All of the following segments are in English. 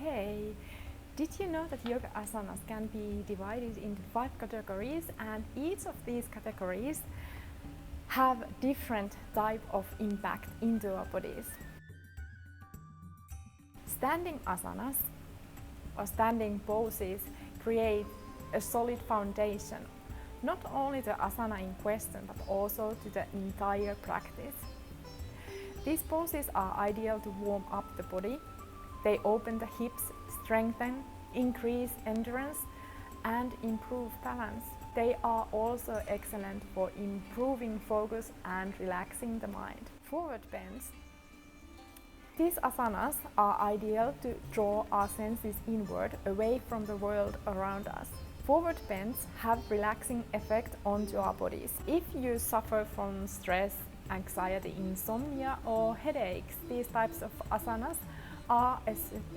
Hey, did you know that yoga asanas can be divided into 5 categories, and each of these categories have different type of impact into our bodies? Standing asanas or standing poses create a solid foundation, not only the asana in question but also to the entire practice. These poses are ideal to warm up the body. They open the hips, strengthen, increase endurance, and improve balance. They are also excellent for improving focus and relaxing the mind. Forward bends. These asanas are ideal to draw our senses inward, away from the world around us. Forward bends have relaxing effect onto our bodies. If you suffer from stress, anxiety, insomnia, or headaches, these types of asanas are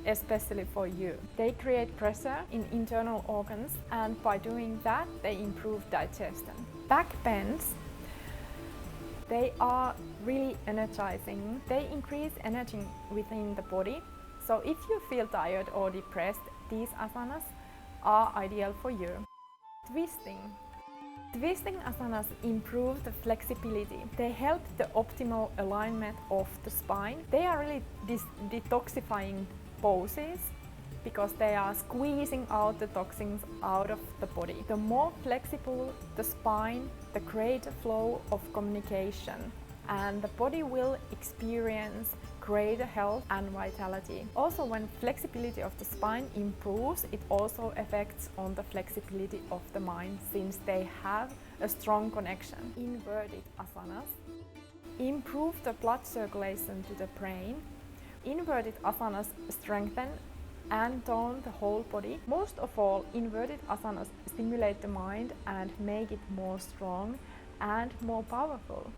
especially for you. They create pressure in internal organs, and by doing that they improve digestion. Back bends, they are really energizing. They increase energy within the body. So if you feel tired or depressed, these asanas are ideal for you. Twisting. Twisting asanas improve the flexibility. They help the optimal alignment of the spine. They are really detoxifying poses because they are squeezing out the toxins out of the body. The more flexible the spine, the greater flow of communication, and the body will experience greater health and vitality. Also, when flexibility of the spine improves, it also affects on the flexibility of the mind, since they have a strong connection. Inverted asanas improve the blood circulation to the brain. Inverted asanas strengthen and tone the whole body. Most of all, inverted asanas stimulate the mind and make it more strong and more powerful.